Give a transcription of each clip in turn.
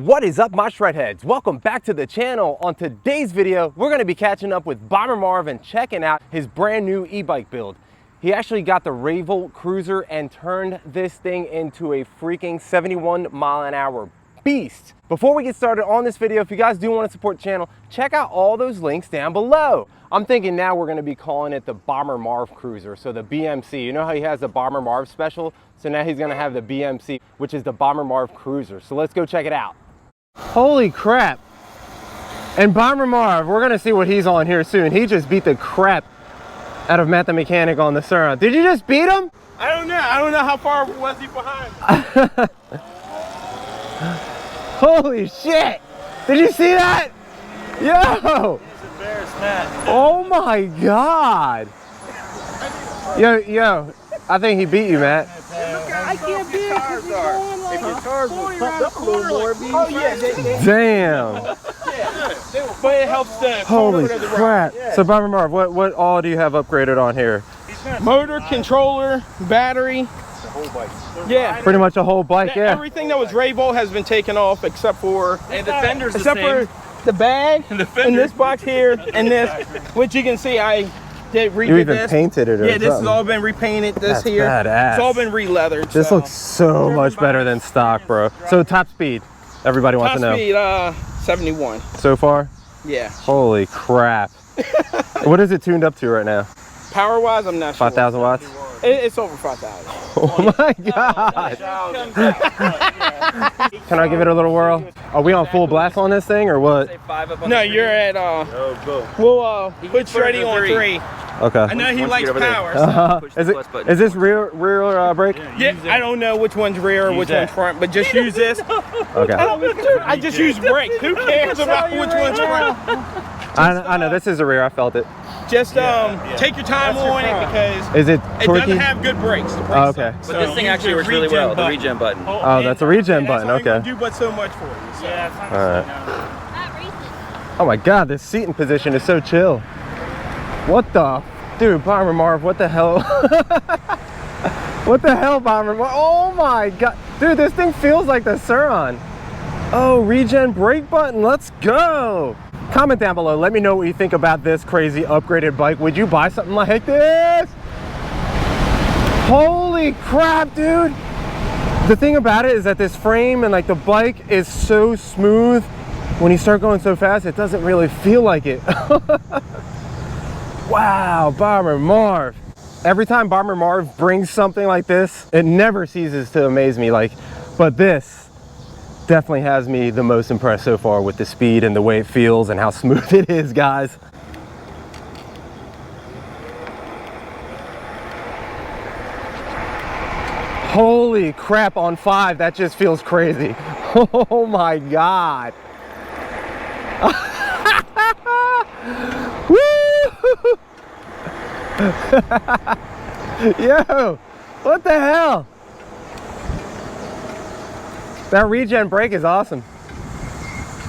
What is up, my shred heads? Welcome back to the channel. On today's video, we're going to be catching up with Bomber Marv and checking out his brand new e-bike build. He actually got the Rayvolt Cruzer and turned this thing into a freaking 71-mile-an-hour beast. Before we get started on this video, if you guys do want to support the channel, check out all those links down below. I'm thinking now we're going to be calling it the Bomber Marv Cruzer, so the BMC. You know how he has the Bomber Marv special? So now he's going to have the BMC, which is the Bomber Marv Cruzer. So let's go check it out. Holy crap. And Bomber Marv, we're going to see what he's on here soon. He just beat the crap out of Matt the Mechanic on the Sur-Ron. Did you just beat him? I don't know. I don't know how far was he behind. Holy shit! Did you see that? Yo! He's embarrassed, Matt. Oh my god! Yo, I think he beat you, Matt. I can't beat it. If your tires were pumped up a little more, it'd be Damn! But it helps the Holy crap! So Bomber Marv, what all do you have upgraded on here? Motor, controller, battery. The whole bike. Yeah. Pretty much a whole bike, yeah. Everything that was Rayvolt has been taken off except for and the fender's the except same. for the bag and this box here and this, which you can see I did redid You even this. painted it or Yeah, this has something. all been repainted. This That's here, badass. it's all been re-leathered. This looks so much better than stock, bro. So top speed, everybody wants to know. Top speed, 71. So far? Yeah. Holy crap. What is it tuned up to right now? Power wise, I'm not sure. 5,000 watts? It's over 5,000. Oh my god. Can I give it a little whirl? Are we on full blast on this thing or what? No, you're at we'll put Shreddie on 3. Okay. I know he likes power. Is this rear brake? Yeah, I don't know which one's rear or which one's front, but just use this. Okay. I just use brake. Who cares about which one's front? I know this is the rear. I felt it. Just take your time on it because is it it doesn't have good brakes. Oh, okay. But this thing actually works really well, the regen button. Oh, that's a regen button, okay. Do but so much for you. So. Yeah, it's Alright. Oh my god, this seating position is so chill. What the? Dude, Bomber Marv, what the hell? What the hell, Bomber Marv? Oh my god. Dude, this thing feels like the Sur-Ron. Oh, regen brake button, let's go. Comment down below, let me know what you think about this crazy upgraded bike. Would you buy something like this? Holy crap, dude. The thing about it is that this frame and like the bike is so smooth. When you start going so fast, it doesn't really feel like it. Wow, Bomber Marv. Every time Bomber Marv brings something like this, it never ceases to amaze me. But this definitely has me the most impressed so far with the speed and the way it feels and how smooth it is, guys. Holy crap, on 5, that just feels crazy. Oh my god. Woo! Yo, what the hell? That regen brake is awesome.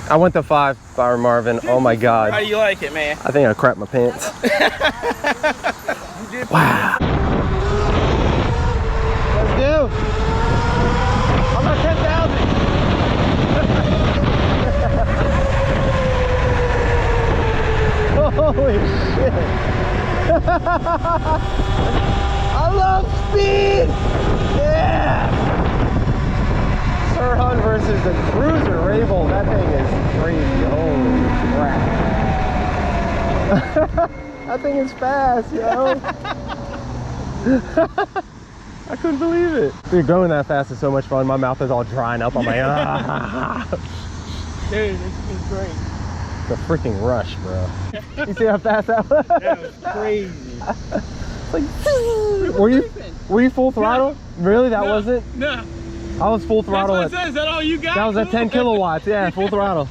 I went to 5, Bomber Marvin. Oh my god. How do you like it, man? I think I crapped my pants. Wow. Let's go. I'm at 10,000. Holy shit. I love speed. Yeah. Sur-Ron versus the Cruzer Rayvolt. That thing is crazy. Holy crap. That thing is fast, yo. I couldn't believe it. Dude, going that fast is so much fun. My mouth is all drying up. I'm like, Dude, this is great. It's a freaking rush, bro. You see how fast that was? That was crazy. Like, were you full throttle? No. Really? That wasn't? No. I was full throttle. That's what I said. Is that all you got? That was at 10 kilowatts. Yeah, full throttle.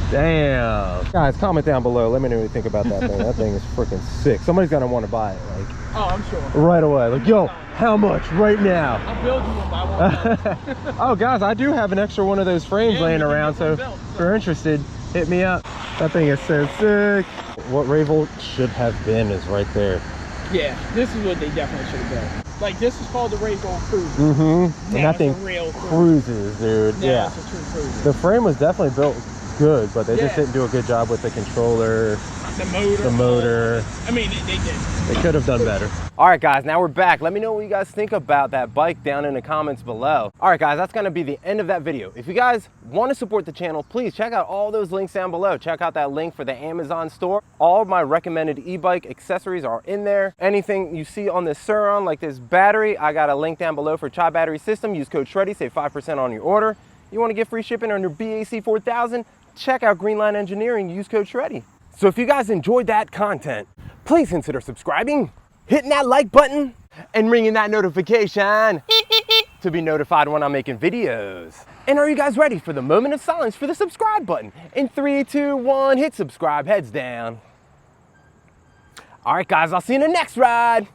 Damn. Guys, comment down below. Let me know what you think about that thing. That thing is freaking sick. Somebody's gonna want to buy it. Like, oh, I'm sure. Right away. Like, yo, how much right now? I'll build you one by one. Oh, guys, I do have an extra one of those frames laying around. So if you're interested, hit me up. That thing is so sick. What Rayvolt should have been is right there. Yeah, this is what they definitely should have built. Like, this is called the Rayvolt Cruzer. Mm-hmm. And that thing cruises, dude. Now it's a true cruiser. The frame was definitely built good, but they just didn't do a good job with the controller. The motor. I mean, they did. They could have done better. All right, guys, now we're back. Let me know what you guys think about that bike down in the comments below. All right, guys, that's gonna be the end of that video. If you guys want to support the channel, please check out all those links down below. Check out that link for the Amazon store. All of my recommended e-bike accessories are in there. Anything you see on this Sur-Ron, like this battery, I got a link down below for Chai battery system. Use code Shreddie, save 5% on your order. You want to get free shipping on your BAC 4000? Check out Greenline Engineering, use code Shreddie. So if you guys enjoyed that content, please consider subscribing, hitting that like button, and ringing that notification to be notified when I'm making videos. And are you guys ready for the moment of silence for the subscribe button? In 3, 2, 1, hit subscribe, heads down. All right, guys, I'll see you in the next ride.